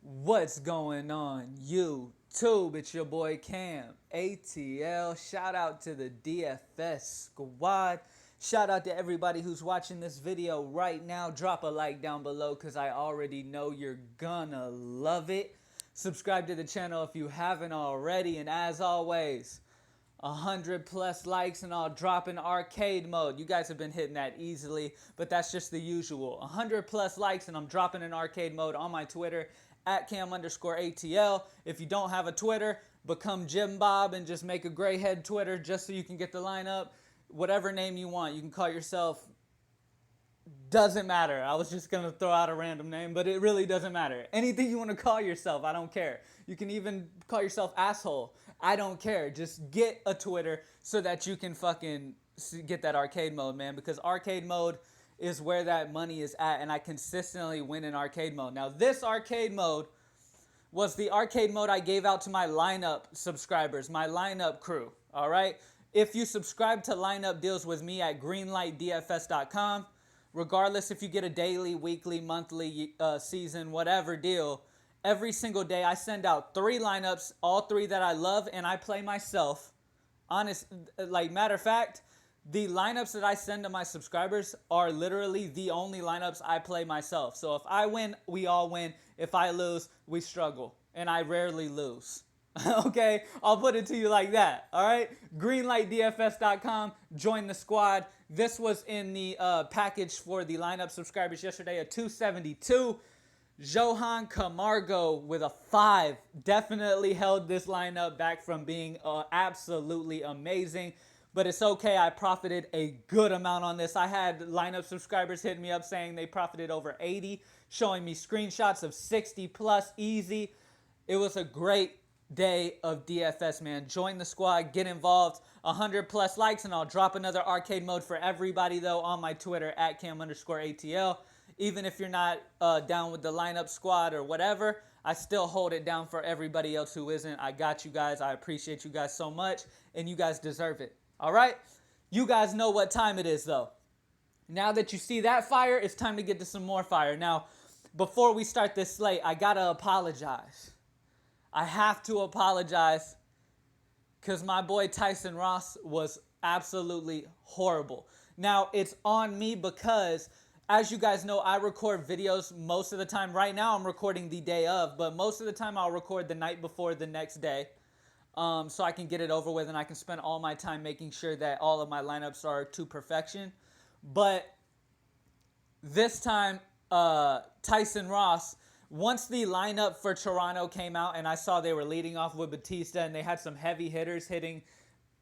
What's going on, YouTube? It's your boy Cam, ATL. Shout out to the DFS squad. Shout out to everybody who's watching this video right now. Drop a like down below because I already know you're gonna love it. Subscribe to the channel if you haven't already. And as always, 100 plus likes and I'll drop in arcade mode. You guys have been hitting that easily, but that's just the usual. 100 plus likes and I'm dropping in arcade mode on my Twitter at Cam_ATL. If you don't have a Twitter, become Jim Bob and just make a gray head Twitter just so you can get the lineup. Whatever name you want. You can call yourself, doesn't matter. I was just going to throw out a random name, but it really doesn't matter. Anything you want to call yourself, I don't care. You can even call yourself asshole. I don't care. Just get a Twitter so that you can fucking get that arcade mode, man, because arcade mode is where that money is at, and I consistently win in arcade mode. Now, this arcade mode was the arcade mode I gave out to my lineup subscribers, my lineup crew, all right? If you subscribe to lineup deals with me at greenlightdfs.com, regardless if you get a daily, weekly, monthly, season, whatever deal, every single day I send out 3 lineups, all 3 that I love, and I play myself. Matter of fact, the lineups that I send to my subscribers are literally the only lineups I play myself. So if I win, we all win. If I lose, we struggle. And I rarely lose. Okay? I'll put it to you like that. All right? Greenlightdfs.com. Join the squad. This was in the package for the lineup subscribers yesterday, a 272. Johan Camargo with a 5 definitely held this lineup back from being absolutely amazing. But it's okay. I profited a good amount on this. I had lineup subscribers hitting me up saying they profited over 80, showing me screenshots of 60 plus easy. It was a great day of DFS, man. Join the squad. Get involved. 100 plus likes, and I'll drop another arcade mode for everybody, though, on my Twitter at Cam_ATL. Even if you're not down with the lineup squad or whatever, I still hold it down for everybody else who isn't. I got you guys. I appreciate you guys so much, and you guys deserve it. All right? You guys know what time it is, though. Now that you see that fire, it's time to get to some more fire. Now, before we start this slate, I got to apologize. I have to apologize because my boy Tyson Ross was absolutely horrible. Now, it's on me because, as you guys know, I record videos most of the time. Right now, I'm recording the day of, but most of the time, I'll record the night before the next day. So I can get it over with and I can spend all my time making sure that all of my lineups are to perfection. But this time, Tyson Ross, once the lineup for Toronto came out and I saw they were leading off with Batista and they had some heavy hitters hitting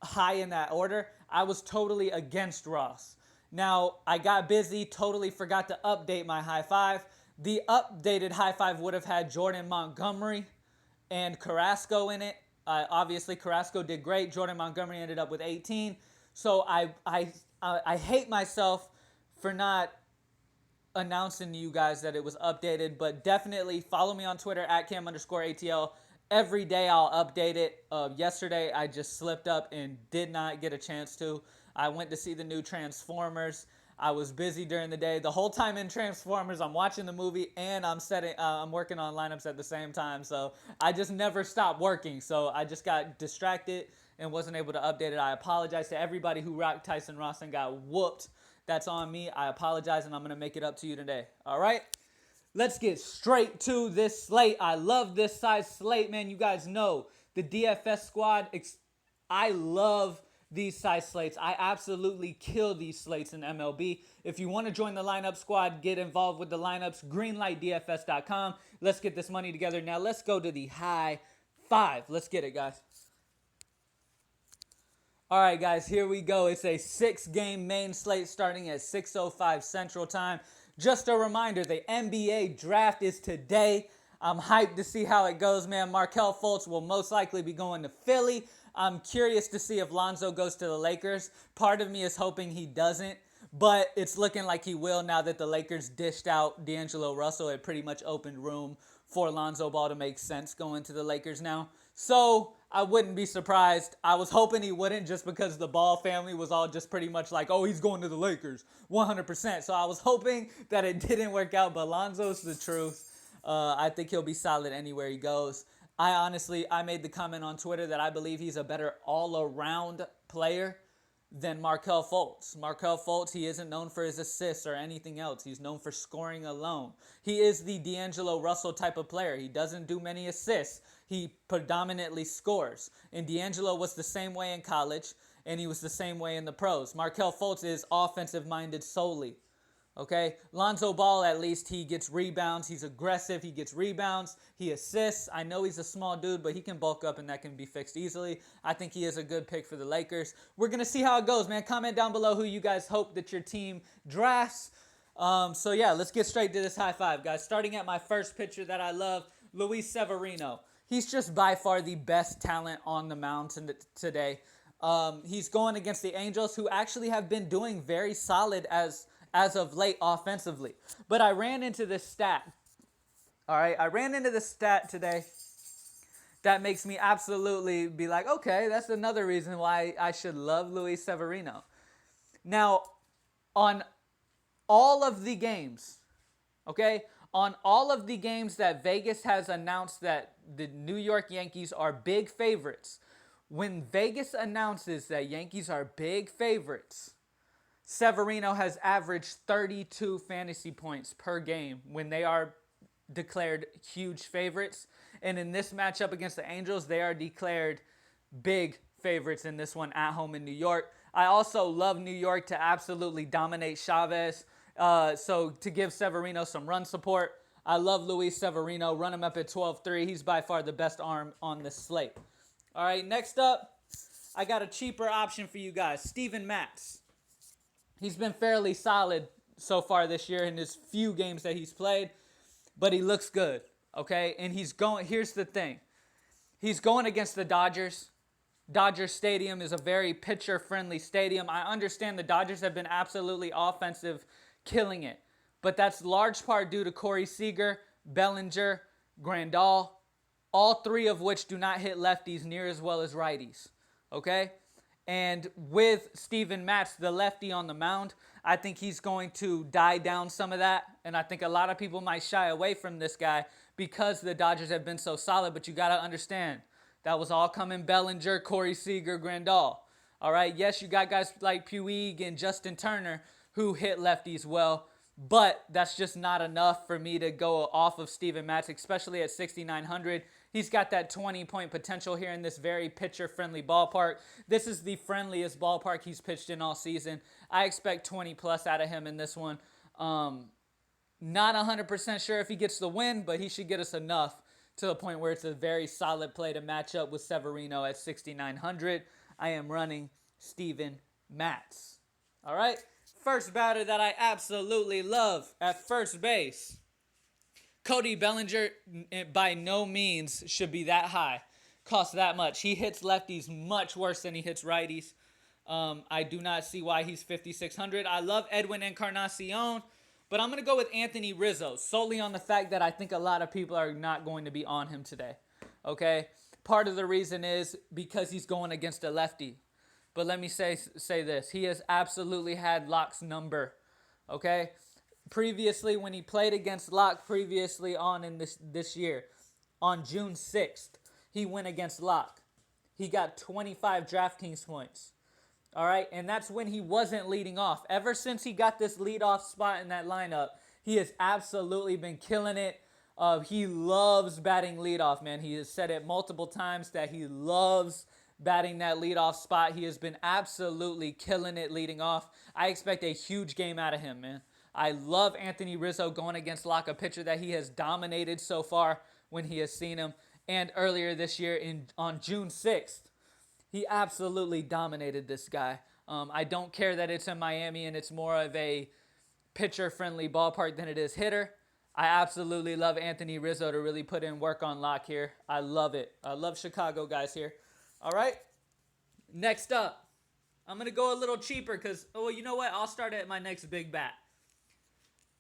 high in that order, I was totally against Ross. Now, I got busy, totally forgot to update my high five. The updated high five would have had Jordan Montgomery and Carrasco in it. Obviously, Carrasco did great. Jordan Montgomery ended up with 18. So I hate myself for not announcing to you guys that it was updated. But definitely follow me on Twitter at Cam_ATL. Every day I'll update it. Yesterday I just slipped up and did not get a chance to. I went to see the new Transformers. I was busy during the day. The whole time in Transformers, I'm watching the movie and I'm working on lineups at the same time. So I just never stopped working. So I just got distracted and wasn't able to update it. I apologize to everybody who rocked Tyson Ross and got whooped. That's on me. I apologize, and I'm going to make it up to you today. All right? Let's get straight to this slate. I love this size slate, man. You guys know the DFS squad. I love these size slates. I absolutely kill these slates in MLB. If you want to join the lineup squad, get involved with the lineups, greenlightdfs.com. Let's get this money together. Now let's go to the high five. Let's get it, guys. All right, guys, here we go. It's a 6-game main slate starting at 6:05 Central Time. Just a reminder, the NBA draft is today. I'm hyped to see how it goes, man. Markelle Fultz will most likely be going to Philly. I'm curious to see if Lonzo goes to the Lakers. Part of me is hoping he doesn't, but it's looking like he will now that the Lakers dished out D'Angelo Russell. It pretty much opened room for Lonzo Ball to make sense going to the Lakers now. So I wouldn't be surprised. I was hoping he wouldn't just because the Ball family was all just pretty much like, oh, he's going to the Lakers 100%. So I was hoping that it didn't work out, but Lonzo's the truth. I think he'll be solid anywhere he goes. I made the comment on Twitter that I believe he's a better all-around player than Markelle Fultz. Markelle Fultz, he isn't known for his assists or anything else. He's known for scoring alone. He is the D'Angelo Russell type of player. He doesn't do many assists. He predominantly scores. And D'Angelo was the same way in college, and he was the same way in the pros. Markelle Fultz is offensive-minded solely. Okay, Lonzo Ball, at least he gets rebounds. He's aggressive. He gets rebounds. He assists. I know he's a small dude, but he can bulk up and that can be fixed easily. I think he is a good pick for the Lakers. We're going to see how it goes, man. Comment down below who you guys hope that your team drafts. So, yeah, let's get straight to this high five, guys. Starting at my first pitcher that I love, Luis Severino. He's just by far the best talent on the mound today. He's going against the Angels, who actually have been doing very solid as of late offensively. But I ran into this stat. All right, I ran into this stat today that makes me absolutely be like, okay, that's another reason why I should love Luis Severino. Now, on all of the games, okay, on all of the games that Vegas has announced that the New York Yankees are big favorites, when Vegas announces that Yankees are big favorites, Severino has averaged 32 fantasy points per game when they are declared huge favorites. And in this matchup against the Angels, they are declared big favorites in this one at home in New York. I also love New York to absolutely dominate Chavez. So to give Severino some run support, I love Luis Severino. Run him up at 12-3. He's by far the best arm on this slate. All right, next up, I got a cheaper option for you guys. Steven Matz. He's been fairly solid so far this year in his few games that he's played, but he looks good, okay? And here's the thing. He's going against the Dodgers. Dodger Stadium is a very pitcher-friendly stadium. I understand the Dodgers have been absolutely offensive, killing it, but that's large part due to Corey Seager, Bellinger, Grandal, all three of which do not hit lefties near as well as righties, okay? And with Steven Matz, the lefty on the mound, I think he's going to die down some of that. And I think a lot of people might shy away from this guy because the Dodgers have been so solid. But you got to understand, that was all coming Bellinger, Corey Seager, Grandal. All right, yes, you got guys like Puig and Justin Turner who hit lefties well. But that's just not enough for me to go off of Steven Matz, especially at 6,900. He's got that 20-point potential here in this very pitcher-friendly ballpark. This is the friendliest ballpark he's pitched in all season. I expect 20-plus out of him in this one. Not 100% sure if he gets the win, but he should get us enough to the point where it's a very solid play to match up with Severino at 6,900. I am running Steven Matz. All right? First batter that I absolutely love at first base. Cody Bellinger, by no means should be that high, cost that much. He hits lefties much worse than he hits righties. I do not see why he's 5,600. I love Edwin Encarnacion, but I'm going to go with Anthony Rizzo solely on the fact that I think a lot of people are not going to be on him today. Okay? Part of the reason is because he's going against a lefty. But let me say this. He has absolutely had Locke's number. Okay? Previously, when he played against Locke previously on in this year, on June 6th, he went against Locke. He got 25 Draftkings points. All right, and that's when he wasn't leading off. Ever since he got this leadoff spot in that lineup, he has absolutely been killing it. He loves batting leadoff, man. He has said it multiple times that he loves batting that leadoff spot. He has been absolutely killing it leading off. I expect a huge game out of him, man. I love Anthony Rizzo going against Locke, a pitcher that he has dominated so far when he has seen him. And earlier this year on June 6th, he absolutely dominated this guy. I don't care that it's in Miami and it's more of a pitcher-friendly ballpark than it is hitter. I absolutely love Anthony Rizzo to really put in work on Locke here. I love it. I love Chicago guys here. All right. Next up, I'm going to go a little cheaper because, oh, you know what? I'll start at my next big bat.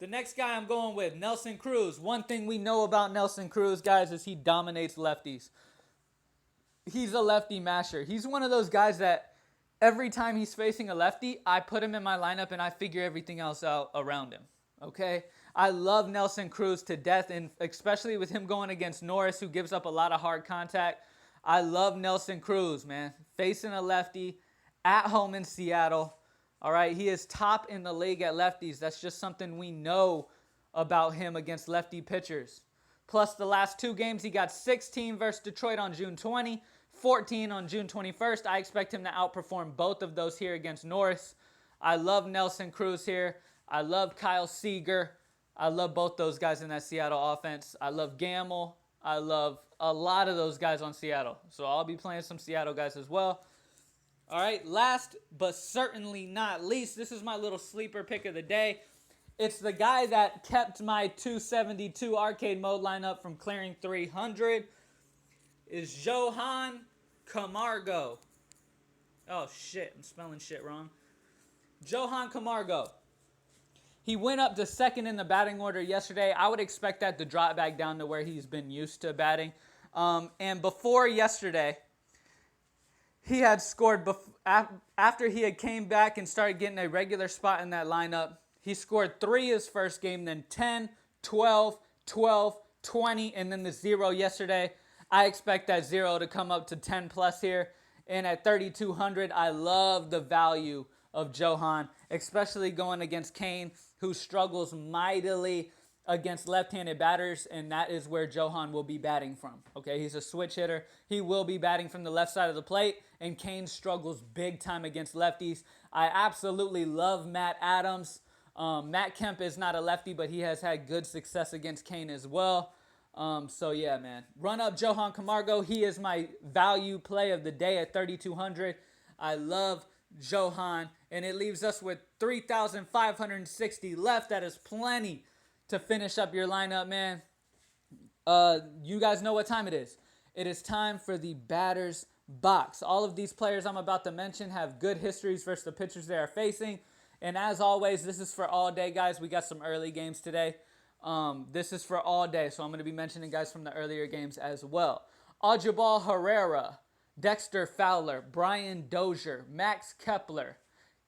The next guy I'm going with, Nelson Cruz. One thing we know about Nelson Cruz, guys, is he dominates lefties. He's a lefty masher. He's one of those guys that every time he's facing a lefty, I put him in my lineup and I figure everything else out around him. Okay? I love Nelson Cruz to death, and especially with him going against Norris, who gives up a lot of hard contact. I love Nelson Cruz, man. Facing a lefty at home in Seattle. All right, he is top in the league at lefties. That's just something we know about him against lefty pitchers. Plus, the last 2 games, he got 16 versus Detroit on June 20, 14 on June 21st. I expect him to outperform both of those here against Norris. I love Nelson Cruz here. I love Kyle Seager. I love both those guys in that Seattle offense. I love Gamble. I love a lot of those guys on Seattle. So I'll be playing some Seattle guys as well. All right, last but certainly not least, this is my little sleeper pick of the day. It's the guy that kept my 272 arcade mode lineup from clearing 300. Is Johan Camargo. Oh, shit. I'm spelling shit wrong. Johan Camargo. He went up to second in the batting order yesterday. I would expect that to drop back down to where he's been used to batting. And before yesterday, he had scored after he had came back and started getting a regular spot in that lineup. He scored 3 his first game, then 10, 12, 12, 20, and then the 0 yesterday. I expect that 0 to come up to 10 plus here. And at 3,200, I love the value of Johan, especially going against Kane, who struggles mightily against left-handed batters, and that is where Johan will be batting from. Okay, he's a switch hitter. He will be batting from the left side of the plate, and Kane struggles big time against lefties. I absolutely love Matt Adams. Matt Kemp is not a lefty, but he has had good success against Kane as well. So, yeah, man. Run up Johan Camargo. He is my value play of the day at 3,200. I love Johan, and it leaves us with 3,560 left. That is plenty to finish up your lineup, man. You guys know what time it is. It is time for the batter's box. All of these players I'm about to mention have good histories versus the pitchers they are facing. And as always, this is for all day, guys. We got some early games today. This is for all day, so I'm going to be mentioning guys from the earlier games as well. Ajabal Herrera, Dexter Fowler, Brian Dozier, Max Kepler,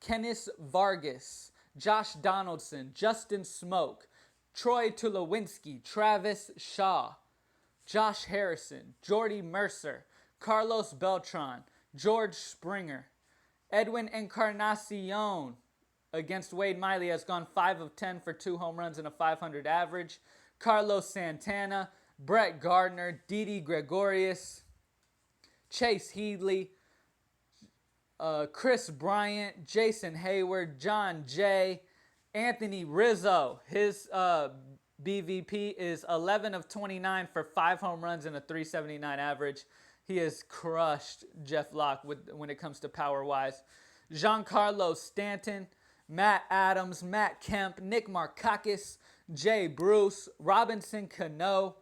Kenneth Vargas, Josh Donaldson, Justin Smoke, Troy Tulowitzki, Travis Shaw, Josh Harrison, Jordy Mercer, Carlos Beltran, George Springer, Edwin Encarnacion against Wade Miley has gone 5 of 10 for 2 home runs and a 500 average. Carlos Santana, Brett Gardner, Didi Gregorius, Chase Headley, Chris Bryant, Jason Hayward, John Jay, Anthony Rizzo. His BVP is 11 of 29 for 5 home runs and a 379 average. He has crushed Jeff Locke when it comes to power-wise. Giancarlo Stanton, Matt Adams, Matt Kemp, Nick Markakis, Jay Bruce, Robinson Cano,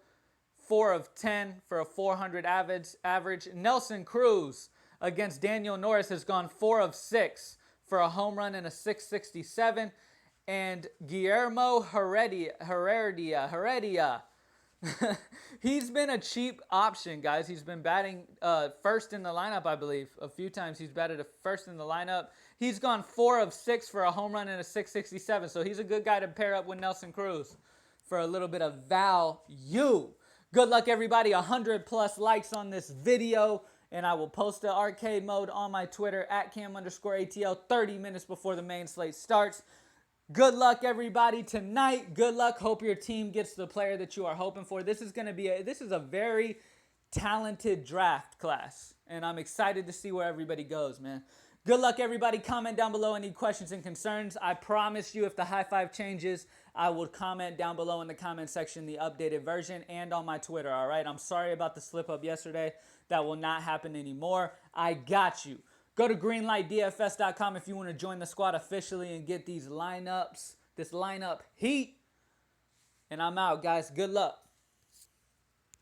4 of 10 for a 400 average. Nelson Cruz against Daniel Norris has gone 4 of 6 for a home run and a 667. And Guillermo Heredia. He's been a cheap option, guys. He's been batting first in the lineup, I believe. A few times he's batted first in the lineup. He's gone 4 of 6 for a home run and a 667. So he's a good guy to pair up with Nelson Cruz for a little bit of value. Good luck, everybody. 100 plus likes on this video. And I will post the arcade mode on my Twitter at @cam_ATL 30 minutes before the main slate starts. Good luck, everybody, tonight. Good luck. Hope your team gets the player that you are hoping for. This is a very talented draft class, and I'm excited to see where everybody goes, man. Good luck, everybody. Comment down below any questions and concerns. I promise you, if the high five changes, I will comment down below in the comment section the updated version and on my Twitter, all right? I'm sorry about the slip-up yesterday. That will not happen anymore. I got you. Go to greenlightdfs.com if you want to join the squad officially and get these lineups, this lineup heat. And I'm out, guys. Good luck.